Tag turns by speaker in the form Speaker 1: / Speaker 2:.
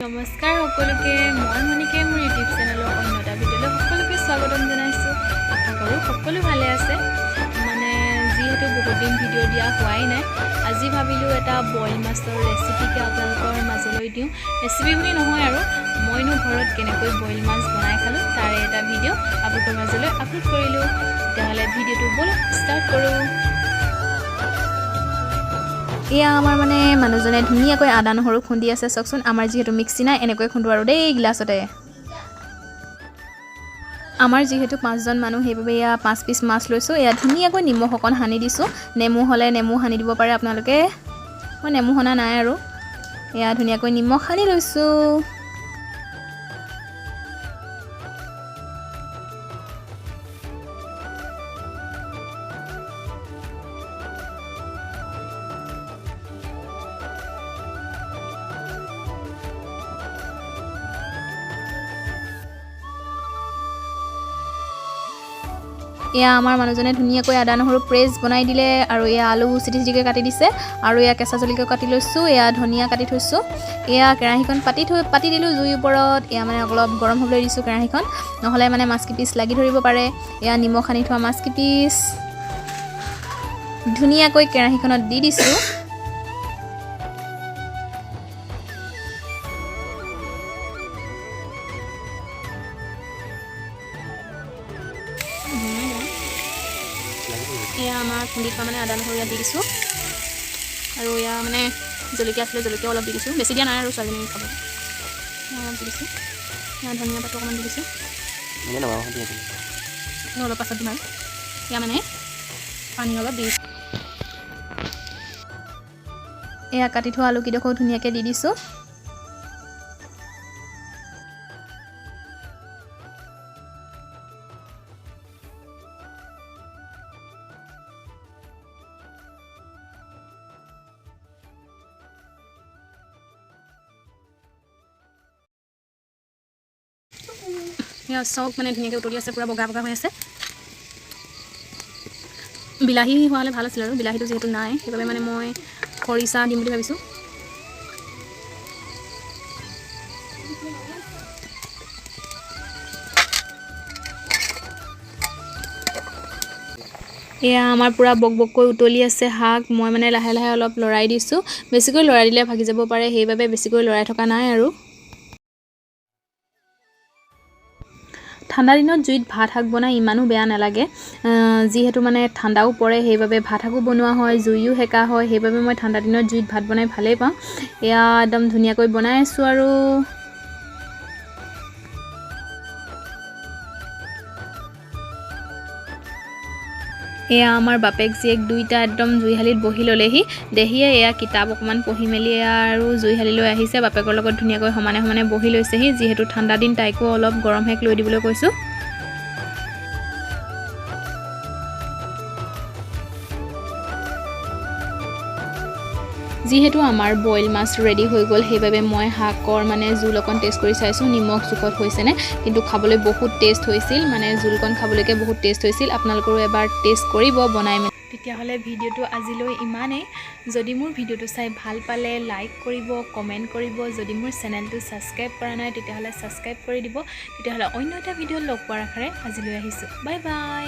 Speaker 1: নমস্কাৰ সকলোকে মই মনিকে মোৰ ইউটিউব চেনেলৰ অন্য এটা ভিডিঅ'লৈ সকলোকে স্বাগতম জনাইছোঁ। আশা কৰোঁ সকলো ভালে আছে। মানে যিহেতু বহুত দিন ভিডিঅ' দিয়া হোৱাই নাই, আজি ভাবিলোঁ এটা বইল মাছৰ ৰেচিপিকে আপোনালোকৰ মাজলৈ দিওঁ। ৰেচিপি বুলি নহয় আৰু মইনো ঘৰত কেনেকৈ বইল মাছ বনাই খালোঁ তাৰে এটা ভিডিঅ' আপোনালোকৰ মাজলৈ আপলোড কৰিলোঁ। তেতিয়াহ'লে ভিডিঅ'টো ব'লক ষ্টাৰ্ট কৰোঁ। এয়া আমাৰ মানে মানুহজনে ধুনীয়াকৈ আদা নহৰু খুন্দি আছে চাওকচোন। আমাৰ যিহেতু মিক্সি নাই এনেকৈ খুন্দো আৰু দেই গিলাচতে। আমাৰ যিহেতু 5জন মানুহ সেইবাবে এয়া 5 পিচ মাছ লৈছোঁ। এয়া ধুনীয়াকৈ নিমখ অকণ সানি দিছোঁ। নেমু হ'লে নেমু সানি দিব পাৰে আপোনালোকে, মই নেমু সনা নাই আৰু। এয়া ধুনীয়াকৈ নিমখ সানি লৈছোঁ। এয়া আমাৰ মানুহজনে ধুনীয়াকৈ আদা নহৰু পেষ্ট বনাই দিলে আৰু এয়া আলু চিটি চিটিকৈ কাটি দিছে আৰু এয়া কেঁচা জলকীয়া কাটি লৈছোঁ। এয়া ধনিয়া কাটি থৈছোঁ। এয়া কেৰাহীখন পাতি দিলোঁ জুইৰ ওপৰত। এয়া মানে অলপ গৰম হ'বলৈ দিছোঁ কেৰাহীখন, নহ'লে মানে মাছ কিপিচ লাগি ধৰিব পাৰে। এয়া নিমখ সানি থোৱা মাছ কিপিচ ধুনীয়াকৈ কেৰাহীখনত দি দিছোঁ। এয়া আমাৰ খুন্দি থোৱা মানে আদা নহৰু ইয়াত দি দিছোঁ আৰু এয়া মানে জলকীয়া আছিলে জলকীয়া অলপ দি দিছোঁ, বেছি দিয়া নাই আৰু ছোৱালীজনী খাব অলপ দি দিছোঁ। এয়া ধনিয়া পাতো অকণমান দি দিছোঁ, অলপ পাছত দিম আৰু। এয়া মানে পানী অলপ দি দিছোঁ। এয়া কাটি থোৱা আলুকেইডোখৰ ধুনীয়াকৈ দি দিছোঁ। এয়া চব মানে ধুনীয়াকৈ উতলি আছে, পূৰা বগা বগা হৈ আছে। বিলাহী হোৱা হ'লে ভাল আছিল আৰু বিলাহীটো যিহেতু নাই সেইবাবে মানে মই খৰিচা দিম বুলি ভাবিছোঁ। এয়া আমাৰ পূৰা বক বককৈ উতলি আছে শাক। মই মানে লাহে লাহে অলপ লৰাই দিছোঁ, বেছিকৈ লৰাই দিলে ভাগি যাব পাৰে সেইবাবে বেছিকৈ লৰাই থকা নাই আৰু। ঠাণ্ডা দিনত জুইত ভাত শাক বনাই ইমানো বেয়া নালাগে, যিহেতু মানে ঠাণ্ডাও পৰে সেইবাবে ভাত শাকো বনোৱা হয়, জুইও সেকা হয়, সেইবাবে মই ঠাণ্ডা দিনত জুইত ভাত বনাই ভালেই পাওঁ। এয়া একদম ধুনীয়াকৈ বনাই আছোঁ আৰু। এয়া আমাৰ বাপেক জীয়েক দুইটা একদম জুইশালিত বহি ল'লেহি। দেহিয়ে এয়া কিতাপ অকণমান পঢ়ি মেলি এয়া আৰু জুইশালিলৈ আহিছে। বাপেকৰ লগত ধুনীয়াকৈ সমানে সমানে বহি লৈছেহি, যিহেতু ঠাণ্ডা দিন তাইকো অলপ গৰম শেক লৈ দিবলৈ কৈছোঁ। যিহেতু আমাৰ বইল মাছ ৰেডি হৈ গ'ল সেইবাবে মই শাকৰ মানে জোল অকণ টেষ্ট কৰি চাইছোঁ নিমখ জোখত হৈছেনে, কিন্তু খাবলৈ বহুত টেষ্ট হৈছিল। মানে জোলকণ খাবলৈকে বহুত টেষ্ট হৈছিল। আপোনালোকৰো এবাৰ টেষ্ট কৰিব বনাই মেলি। তেতিয়াহ'লে ভিডিঅ'টো আজিলৈ ইমানেই। যদি মোৰ ভিডিঅ'টো চাই ভাল পালে লাইক কৰিব, কমেণ্ট কৰিব। যদি মোৰ চেনেলটো ছাবস্ক্ৰাইব কৰা নাই তেতিয়াহ'লে ছাবস্ক্ৰাইব কৰি দিব। তেতিয়াহ'লে অন্য এটা ভিডিঅ'ত লগ পোৱাৰ আশাৰে আজিলৈ আহিছোঁ। Bye bye.